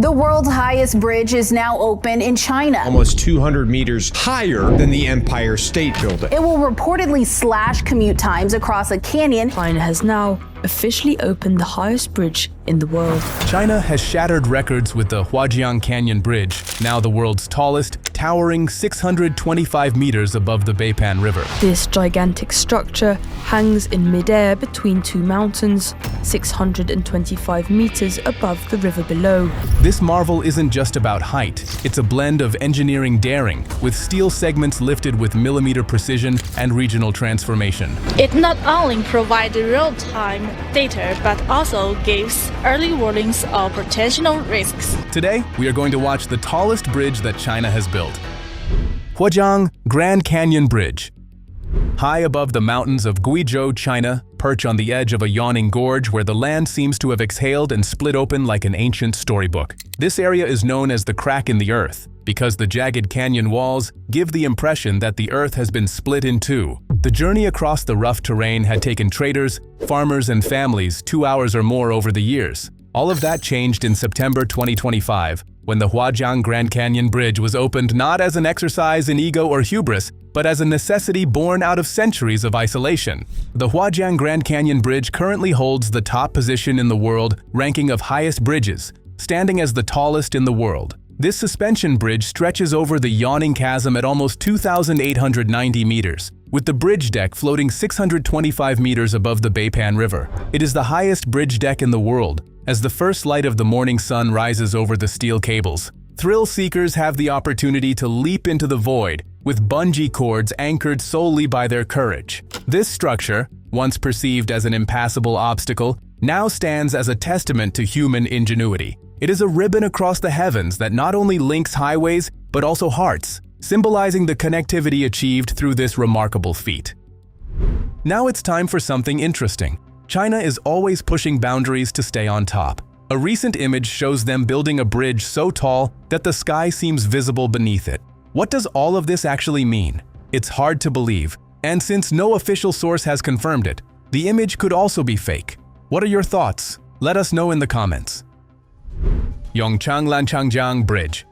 The world's highest bridge is now open in China. Almost 200 meters higher than the Empire State Building. It will reportedly slash commute times across a canyon. China has now officially opened the highest bridge in the world. China has shattered records with the Huajiang Canyon Bridge, now the world's tallest, towering 625 meters above the Beipan River. This gigantic structure hangs in midair between two mountains, 625 meters above the river below. This marvel isn't just about height, it's a blend of engineering daring, with steel segments lifted with millimeter precision and regional transformation. It not only provides real-time data, but also gives early warnings of potential risks. Today, we are going to watch the tallest bridge that China has built. Huajiang Grand Canyon Bridge. High above the mountains of Guizhou, China, perch on the edge of a yawning gorge where the land seems to have exhaled and split open like an ancient storybook. This area is known as the crack in the earth, because the jagged canyon walls give the impression that the earth has been split in two. The journey across the rough terrain had taken traders, farmers, and families 2 hours or more over the years. All of that changed in September 2025, when the Huajiang Grand Canyon Bridge was opened not as an exercise in ego or hubris, but as a necessity born out of centuries of isolation. The Huajiang Grand Canyon Bridge currently holds the top position in the world ranking of highest bridges, standing as the tallest in the world. This suspension bridge stretches over the yawning chasm at almost 2,890 meters, with the bridge deck floating 625 meters above the Beipan River. It is the highest bridge deck in the world, as the first light of the morning sun rises over the steel cables. Thrill seekers have the opportunity to leap into the void, with bungee cords anchored solely by their courage. This structure, once perceived as an impassable obstacle, now stands as a testament to human ingenuity. It is a ribbon across the heavens that not only links highways, but also hearts, symbolizing the connectivity achieved through this remarkable feat. Now it's time for something interesting. China is always pushing boundaries to stay on top. A recent image shows them building a bridge so tall that the sky seems visible beneath it. What does all of this actually mean? It's hard to believe, and since no official source has confirmed it, the image could also be fake. What are your thoughts? Let us know in the comments. Yongchang Lanchangjiang Bridge.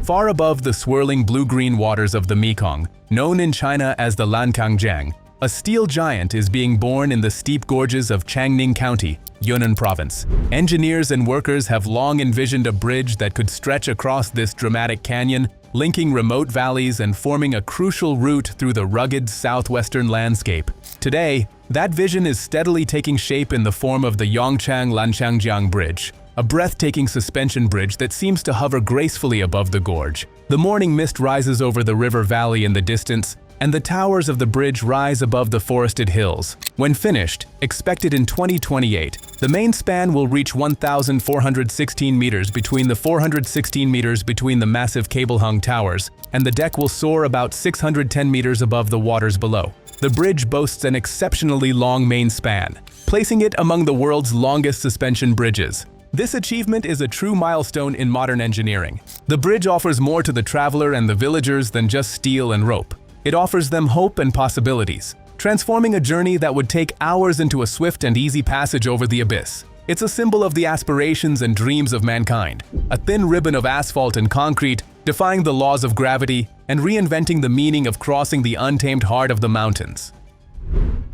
Far above the swirling blue-green waters of the Mekong, known in China as the Lanchangjiang, a steel giant is being born in the steep gorges of Changning County, Yunnan Province. Engineers and workers have long envisioned a bridge that could stretch across this dramatic canyon, linking remote valleys and forming a crucial route through the rugged southwestern landscape. Today, that vision is steadily taking shape in the form of the Yongchang Lanchangjiang Bridge, a breathtaking suspension bridge that seems to hover gracefully above the gorge. The morning mist rises over the river valley in the distance, and the towers of the bridge rise above the forested hills. When finished, expected in 2028, the main span will reach 1,416 meters between the 416 meters between the massive cable-hung towers, and the deck will soar about 610 meters above the waters below. The bridge boasts an exceptionally long main span, placing it among the world's longest suspension bridges. This achievement is a true milestone in modern engineering. The bridge offers more to the traveler and the villagers than just steel and rope. It offers them hope and possibilities, transforming a journey that would take hours into a swift and easy passage over the abyss. It's a symbol of the aspirations and dreams of mankind, a thin ribbon of asphalt and concrete, defying the laws of gravity and reinventing the meaning of crossing the untamed heart of the mountains.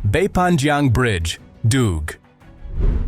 Bangjang Bridge, Dug.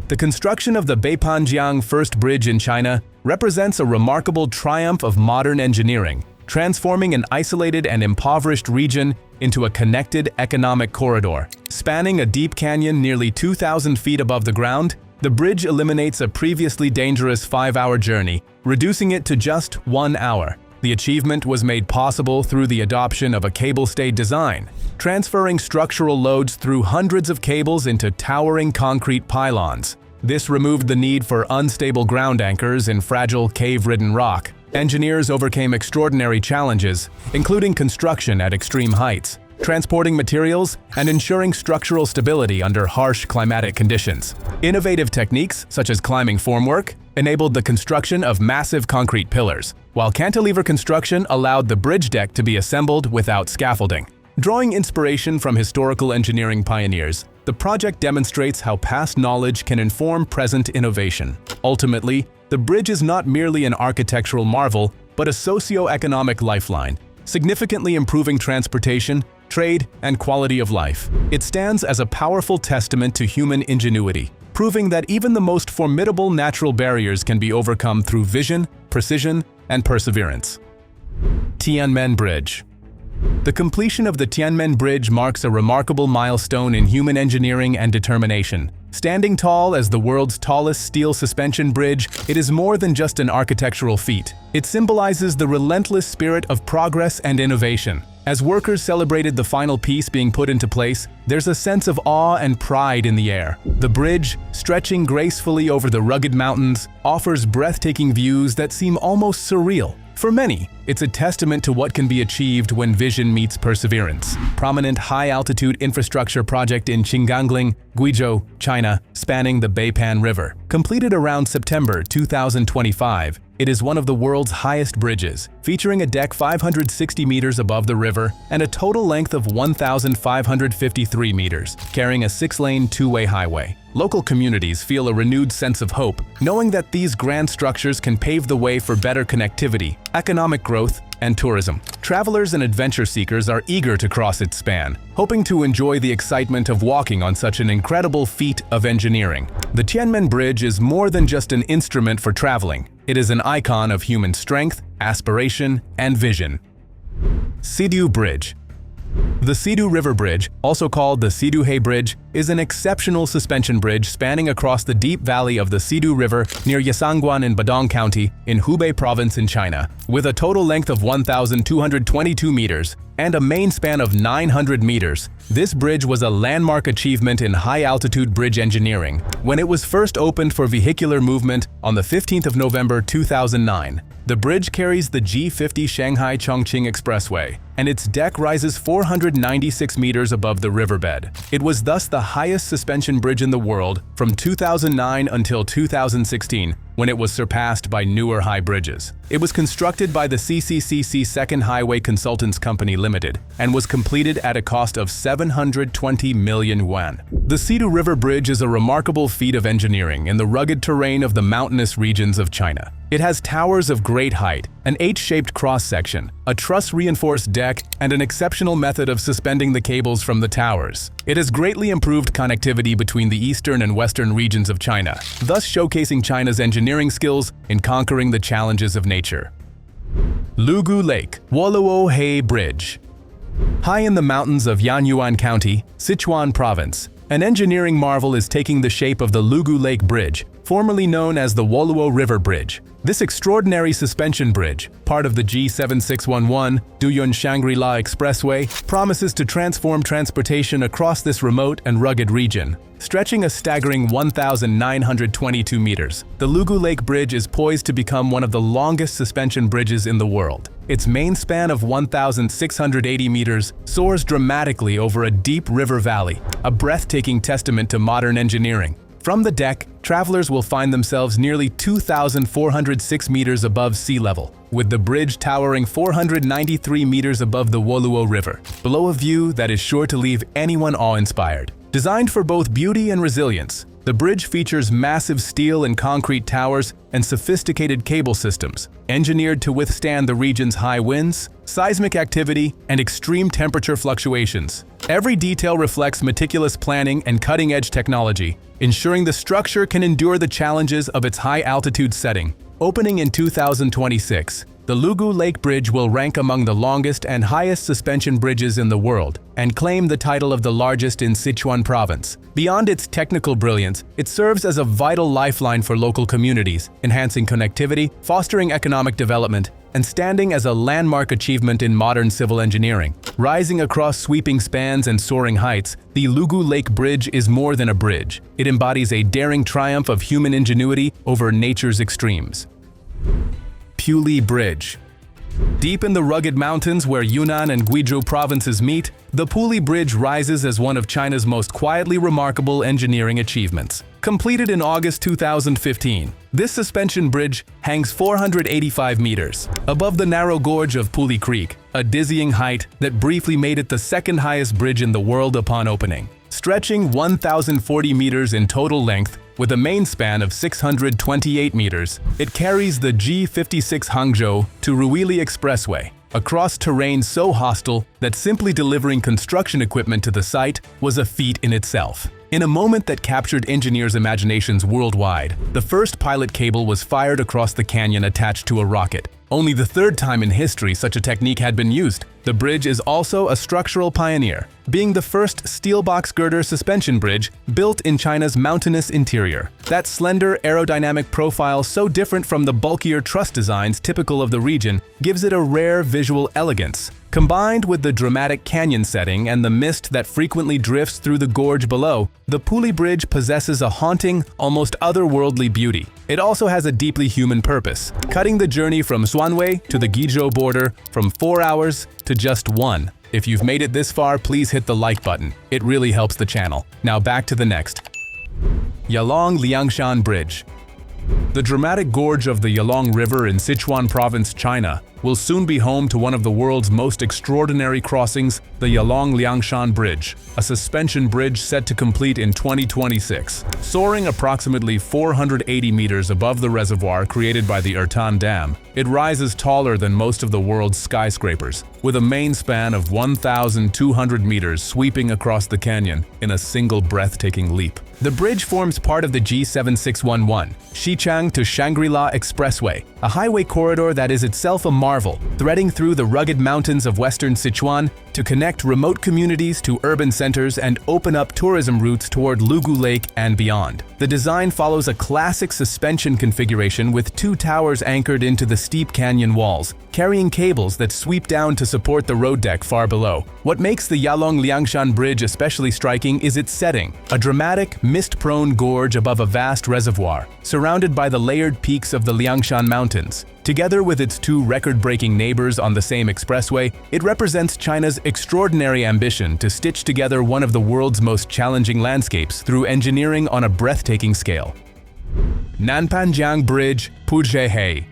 The construction of the Bangjang First Bridge in China represents a remarkable triumph of modern engineering, transforming an isolated and impoverished region into a connected economic corridor. Spanning a deep canyon nearly 2,000 feet above the ground, the bridge eliminates a previously dangerous 5-hour journey, reducing it to just 1 hour. The achievement was made possible through the adoption of a cable-stayed design, transferring structural loads through hundreds of cables into towering concrete pylons. This removed the need for unstable ground anchors in fragile, cave-ridden rock. Engineers overcame extraordinary challenges, including construction at extreme heights, transporting materials, and ensuring structural stability under harsh climatic conditions. Innovative techniques, such as climbing formwork, enabled the construction of massive concrete pillars, while cantilever construction allowed the bridge deck to be assembled without scaffolding. Drawing inspiration from historical engineering pioneers, the project demonstrates how past knowledge can inform present innovation. Ultimately, the bridge is not merely an architectural marvel, but a socio-economic lifeline, significantly improving transportation, trade, and quality of life. It stands as a powerful testament to human ingenuity, proving that even the most formidable natural barriers can be overcome through vision, precision, and perseverance. Tienmen Bridge. The completion of the Tienmen Bridge marks a remarkable milestone in human engineering and determination. Standing tall as the world's tallest steel suspension bridge, it is more than just an architectural feat. It symbolizes the relentless spirit of progress and innovation. As workers celebrated the final piece being put into place, there's a sense of awe and pride in the air. The bridge, stretching gracefully over the rugged mountains, offers breathtaking views that seem almost surreal. For many, it's a testament to what can be achieved when vision meets perseverance. Prominent high-altitude infrastructure project in Qinggangling, Guizhou, China, spanning the Beipan River. Completed around September 2025, it is one of the world's highest bridges, featuring a deck 560 meters above the river and a total length of 1,553 meters, carrying a 6-lane two-way highway. Local communities feel a renewed sense of hope, knowing that these grand structures can pave the way for better connectivity, economic growth, and tourism. Travelers and adventure seekers are eager to cross its span, hoping to enjoy the excitement of walking on such an incredible feat of engineering. The Tienmen Bridge is more than just an instrument for traveling. It is an icon of human strength, aspiration, and vision. Sidu Bridge. The Sidu River Bridge, also called the Puzhehei Bridge, is an exceptional suspension bridge spanning across the deep valley of the Sidu River near Yasangguan in Badong County in Hubei Province in China. With a total length of 1,222 meters and a main span of 900 meters, this bridge was a landmark achievement in high-altitude bridge engineering when it was first opened for vehicular movement on the 15th of November 2009. The bridge carries the G50 Shanghai-Chongqing Expressway, and its deck rises 496 meters above the riverbed. It was thus the highest suspension bridge in the world from 2009 until 2016, when it was surpassed by newer high bridges. It was constructed by the CCCC Second Highway Consultants Company Limited and was completed at a cost of 720 million yuan. The Sidu River Bridge is a remarkable feat of engineering in the rugged terrain of the mountainous regions of China. It has towers of great height, an H-shaped cross-section, a truss-reinforced deck, and an exceptional method of suspending the cables from the towers. It has greatly improved connectivity between the eastern and western regions of China, thus showcasing China's engineering skills in conquering the challenges of nature. Lugu Lake, Waluohe Bridge. High in the mountains of Yanyuan County, Sichuan Province, an engineering marvel is taking the shape of the Lugu Lake Bridge, formerly known as the Waluohe River Bridge. This extraordinary suspension bridge, part of the G7611 Duyun Shangri-La Expressway, promises to transform transportation across this remote and rugged region. Stretching a staggering 1,922 meters, the Lugu Lake Bridge is poised to become one of the longest suspension bridges in the world. Its main span of 1,680 meters soars dramatically over a deep river valley, a breathtaking testament to modern engineering. From the deck, travelers will find themselves nearly 2,406 meters above sea level, with the bridge towering 493 meters above the Waluohe River, below a view that is sure to leave anyone awe-inspired. Designed for both beauty and resilience, the bridge features massive steel and concrete towers and sophisticated cable systems, engineered to withstand the region's high winds, seismic activity, and extreme temperature fluctuations. Every detail reflects meticulous planning and cutting-edge technology, ensuring the structure can endure the challenges of its high-altitude setting. Opening in 2026, the Lugu Lake Bridge will rank among the longest and highest suspension bridges in the world and claim the title of the largest in Sichuan Province. Beyond its technical brilliance, it serves as a vital lifeline for local communities, enhancing connectivity, fostering economic development, and standing as a landmark achievement in modern civil engineering. Rising across sweeping spans and soaring heights, the Lugu Lake Bridge is more than a bridge. It embodies a daring triumph of human ingenuity over nature's extremes. Pulley Bridge. Deep in the rugged mountains where Yunnan and Guizhou provinces meet, the Pulley Bridge rises as one of China's most quietly remarkable engineering achievements. Completed in August 2015, this suspension bridge hangs 485 meters above the narrow gorge of Pulley Creek, a dizzying height that briefly made it the second highest bridge in the world upon opening. Stretching 1,040 meters in total length, With a main span of 628 meters, it carries the G56 Hangzhou to Ruili Expressway, a cross-terrain so hostile that simply delivering construction equipment to the site was a feat in itself. In a moment that captured engineers' imaginations worldwide, the first pilot cable was fired across the canyon attached to a rocket. Only the third time in history such a technique had been used. The bridge is also a structural pioneer, being the first steel box girder suspension bridge built in China's mountainous interior. That slender aerodynamic profile, so different from the bulkier truss designs typical of the region, gives it a rare visual elegance. Combined with the dramatic canyon setting and the mist that frequently drifts through the gorge below, the Pulley Bridge possesses a haunting, almost otherworldly beauty. It also has a deeply human purpose, cutting the journey from Xuanwei to the Guizhou border from 4 hours to just 1. If you've made it this far, please hit the like button. It really helps the channel. Now back to the next. Yalong Liangshan Bridge. The dramatic gorge of the Yalong River in Sichuan Province, China, will soon be home to one of the world's most extraordinary crossings, the Yalong Liangshan Bridge, a suspension bridge set to complete in 2026. Soaring approximately 480 meters above the reservoir created by the Ertan Dam, it rises taller than most of the world's skyscrapers, with a main span of 1,200 meters sweeping across the canyon in a single breathtaking leap. The bridge forms part of the G7611, Xichang to Shangri-La Expressway, a highway corridor that is itself a marvel, threading through the rugged mountains of western Sichuan to connect remote communities to urban centers and open up tourism routes toward Lugu Lake and beyond. The design follows a classic suspension configuration with 2 towers anchored into the steep canyon walls, carrying cables that sweep down to support the road deck far below. What makes the Yalong Liangshan Bridge especially striking is its setting, a dramatic, mist-prone gorge above a vast reservoir, surrounded by the layered peaks of the Liangshan Mountains. Together with its 2 record-breaking neighbors on the same expressway, it represents China's extraordinary ambition to stitch together one of the world's most challenging landscapes through engineering on a breathtaking scale. Nanpangjiang Bridge, Puzhehei.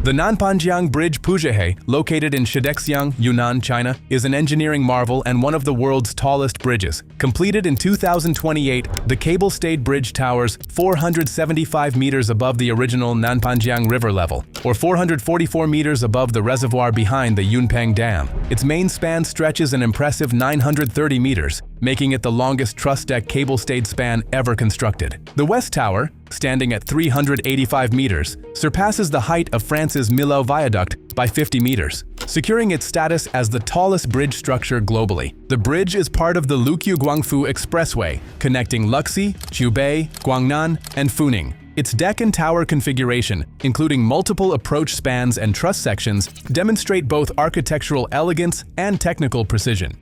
The Nanpangjiang Bridge Puzhehei, located in Shidexiang, Yunnan, China, is an engineering marvel and one of the world's tallest bridges. Completed in 2028, the cable-stayed bridge towers 475 meters above the original Nanpangjiang River level, or 444 meters above the reservoir behind the Yunpeng Dam. Its main span stretches an impressive 930 meters, making it the longest truss-deck cable-stayed span ever constructed. The West Tower, standing at 385 meters, surpasses the height of France's Millau Viaduct by 50 meters, securing its status as the tallest bridge structure globally. The bridge is part of the Lukyu-Guangfu Expressway, connecting Luxi, Hubei, Guangnan, and Funing. Its deck and tower configuration, including multiple approach spans and truss sections, demonstrate both architectural elegance and technical precision.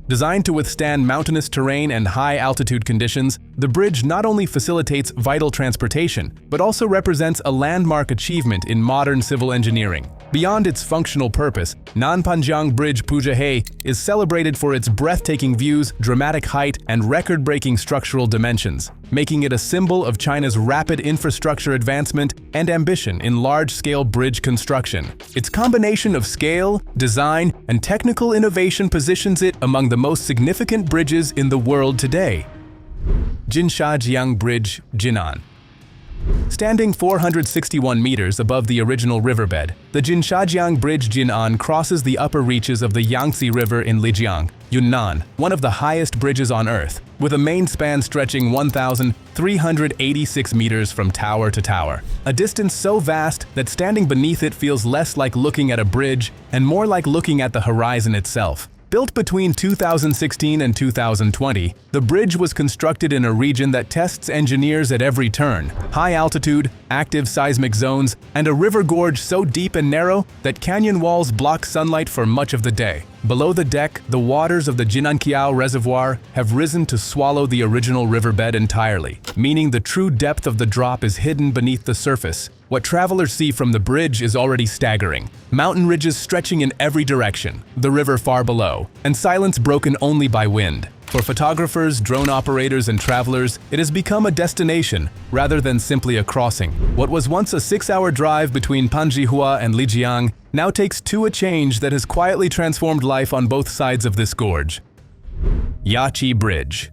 Designed to withstand mountainous terrain and high-altitude conditions, the bridge not only facilitates vital transportation, but also represents a landmark achievement in modern civil engineering. Beyond its functional purpose, Nanpangjiang Bridge Puzhehei is celebrated for its breathtaking views, dramatic height, and record-breaking structural dimensions, making it a symbol of China's rapid infrastructure advancement and ambition in large-scale bridge construction. Its combination of scale, design, and technical innovation positions it among the most significant bridges in the world today. Ginshaang Bridge, Jinan. Standing 461 meters above the original riverbed, the Jinshaang Bridge Jinan crosses the upper reaches of the Yangtze River in Lijiang, Yunnan, one of the highest bridges on Earth, with a main span stretching 1,386 meters from tower to tower, a distance so vast that standing beneath it feels less like looking at a bridge and more like looking at the horizon itself. Built between 2016 and 2020, the bridge was constructed in a region that tests engineers at every turn: high altitude, active seismic zones, and a river gorge so deep and narrow that canyon walls block sunlight for much of the day. Below the deck, the waters of the Jinan Reservoir have risen to swallow the original riverbed entirely, meaning the true depth of the drop is hidden beneath the surface. What travelers see from the bridge is already staggering. Mountain ridges stretching in every direction, the river far below, and silence broken only by wind. For photographers, drone operators, and travelers, it has become a destination rather than simply a crossing. What was once a 6-hour drive between Panjihua and Lijiang now takes to a change that has quietly transformed life on both sides of this gorge. Yachi Bridge.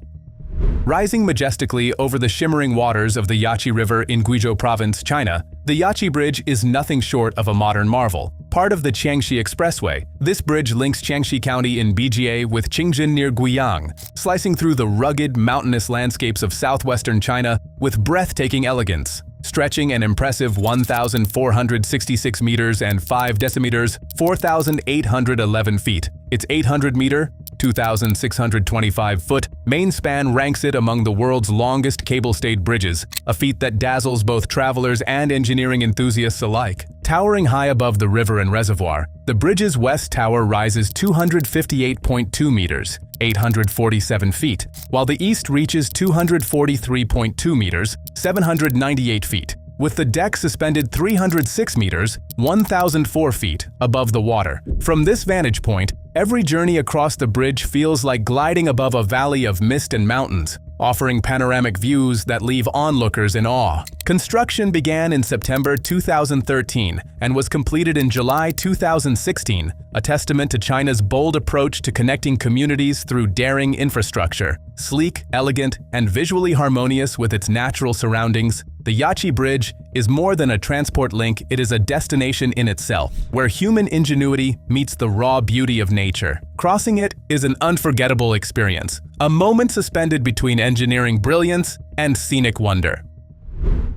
Rising majestically over the shimmering waters of the Yachi River in Guizhou Province, China, the Yachi Bridge is nothing short of a modern marvel. Part of the Jiangxi Expressway, this bridge links Jiangxi County in Puzhehei with Qingjin near Guiyang, slicing through the rugged, mountainous landscapes of southwestern China with breathtaking elegance. Stretching an impressive 1,466 meters and 5 decimeters, 4,811 feet. Its 800-meter, 2,625-foot main span ranks it among the world's longest cable-stayed bridges, a feat that dazzles both travelers and engineering enthusiasts alike. Towering high above the river and reservoir, the bridge's west tower rises 258.2 meters, 847 feet, while the east reaches 243.2 meters, 798 feet, with the deck suspended 306 meters, 1,004 feet above the water. From this vantage point, every journey across the bridge feels like gliding above a valley of mist and mountains, offering panoramic views that leave onlookers in awe. Construction began in September 2013 and was completed in July 2016, a testament to China's bold approach to connecting communities through daring infrastructure. Sleek, elegant, and visually harmonious with its natural surroundings, the Yachi Bridge is more than a transport link, it is a destination in itself, where human ingenuity meets the raw beauty of nature. Crossing it is an unforgettable experience, a moment suspended between engineering brilliance and scenic wonder.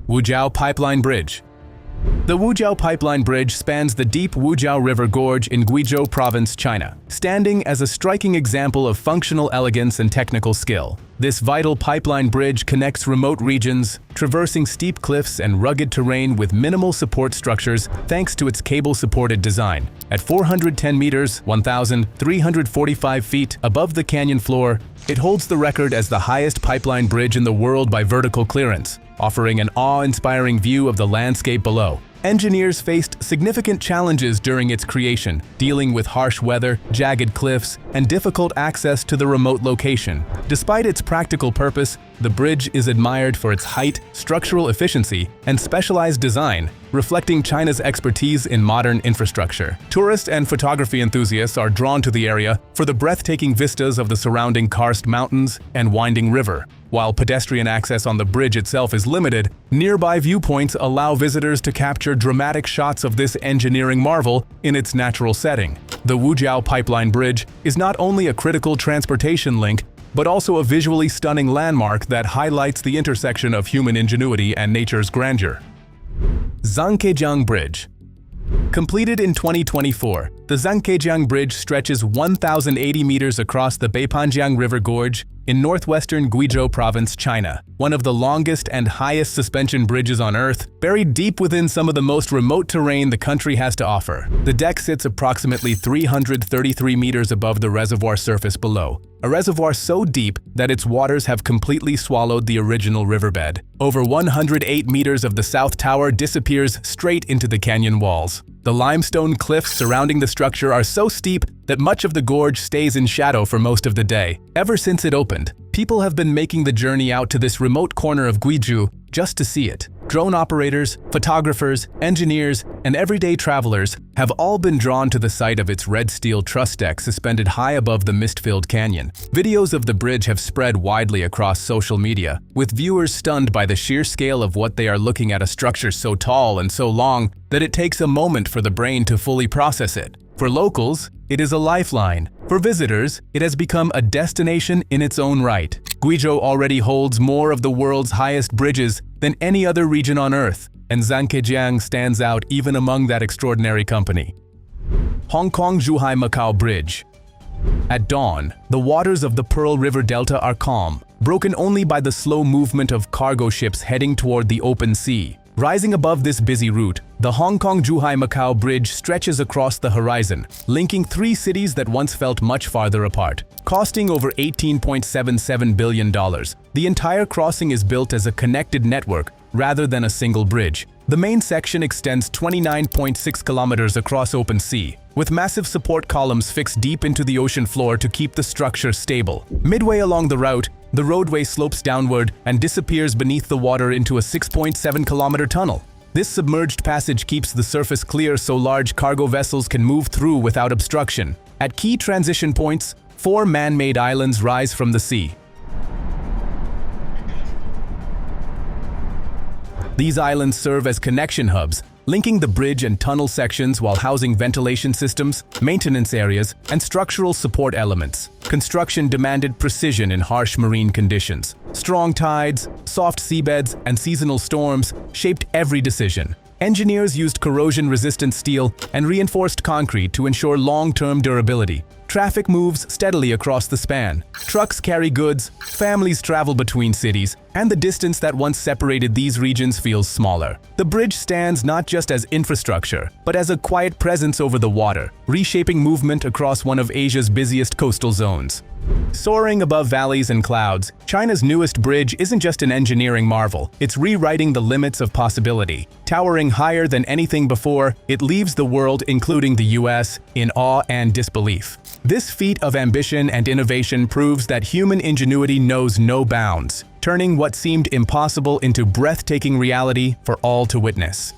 Wujiao Pipeline Bridge. The Wujiao Pipeline Bridge spans the deep Wujiao River Gorge in Guizhou Province, China, standing as a striking example of functional elegance and technical skill. This vital pipeline bridge connects remote regions, traversing steep cliffs and rugged terrain with minimal support structures thanks to its cable-supported design. At 410 meters, 1,345 feet above the canyon floor, it holds the record as the highest pipeline bridge in the world by vertical clearance, offering an awe-inspiring view of the landscape below. Engineers faced significant challenges during its creation, dealing with harsh weather, jagged cliffs, and difficult access to the remote location. Despite its practical purpose, the bridge is admired for its height, structural efficiency, and specialized design, reflecting China's expertise in modern infrastructure. Tourist and photography enthusiasts are drawn to the area for the breathtaking vistas of the surrounding karst mountains and winding river. While pedestrian access on the bridge itself is limited, nearby viewpoints allow visitors to capture dramatic shots of this engineering marvel in its natural setting. The Wujiao Pipeline Bridge is not only a critical transportation link, but also a visually stunning landmark that highlights the intersection of human ingenuity and nature's grandeur. Lanchangjiang Bridge. Completed in 2024, the Lanchangjiang Bridge stretches 1,080 meters across the Beipan River Gorge in northwestern Guizhou Province, China, one of the longest and highest suspension bridges on Earth, buried deep within some of the most remote terrain the country has to offer. The deck sits approximately 333 meters above the reservoir surface below, a reservoir so deep that its waters have completely swallowed the original riverbed. Over 108 meters of the south tower disappears straight into the canyon walls. The limestone cliffs surrounding the structure are so steep that much of the gorge stays in shadow for most of the day. Ever since it opened, people have been making the journey out to this remote corner of Guizhou just to see it. Drone operators, photographers, engineers, and everyday travelers have all been drawn to the sight of its red steel truss deck suspended high above the mist-filled canyon. Videos of the bridge have spread widely across social media, with viewers stunned by the sheer scale of what they are looking at, a structure so tall and so long that it takes a moment for the brain to fully process it. For locals, it is a lifeline. For visitors, it has become a destination in its own right. Guizhou already holds more of the world's highest bridges than any other region on Earth, and Nanpangjiang stands out even among that extraordinary company. Kong-Zhuhai-Macau Bridge. At dawn, the waters of the Pearl River Delta are calm, broken only by the slow movement of cargo ships heading toward the open sea. Rising above this busy route, the Kong-Zhuhai-Macau Bridge stretches across the horizon, linking three cities that once felt much farther apart. Costing over $18.77 billion, the entire crossing is built as a connected network rather than a single bridge. The main section extends 29.6 kilometers across open sea, with massive support columns fixed deep into the ocean floor to keep the structure stable. Midway along the route, the roadway slopes downward and disappears beneath the water into a 6.7-kilometer tunnel. This submerged passage keeps the surface clear so large cargo vessels can move through without obstruction. At key transition points, 4 man-made islands rise from the sea. These islands serve as connection hubs, linking the bridge and tunnel sections while housing ventilation systems, maintenance areas, and structural support elements. Construction demanded precision in harsh marine conditions. Strong tides, soft seabeds, and seasonal storms shaped every decision. Engineers used corrosion-resistant steel and reinforced concrete to ensure long-term durability. Traffic moves steadily across the span. Trucks carry goods, families travel between cities, and the distance that once separated these regions feels smaller. The bridge stands not just as infrastructure, but as a quiet presence over the water, reshaping movement across one of Asia's busiest coastal zones. Soaring above valleys and clouds, China's newest bridge isn't just an engineering marvel, it's rewriting the limits of possibility. Towering higher than anything before, it leaves the world, including the US, in awe and disbelief. This feat of ambition and innovation proves that human ingenuity knows no bounds, turning what seemed impossible into breathtaking reality for all to witness.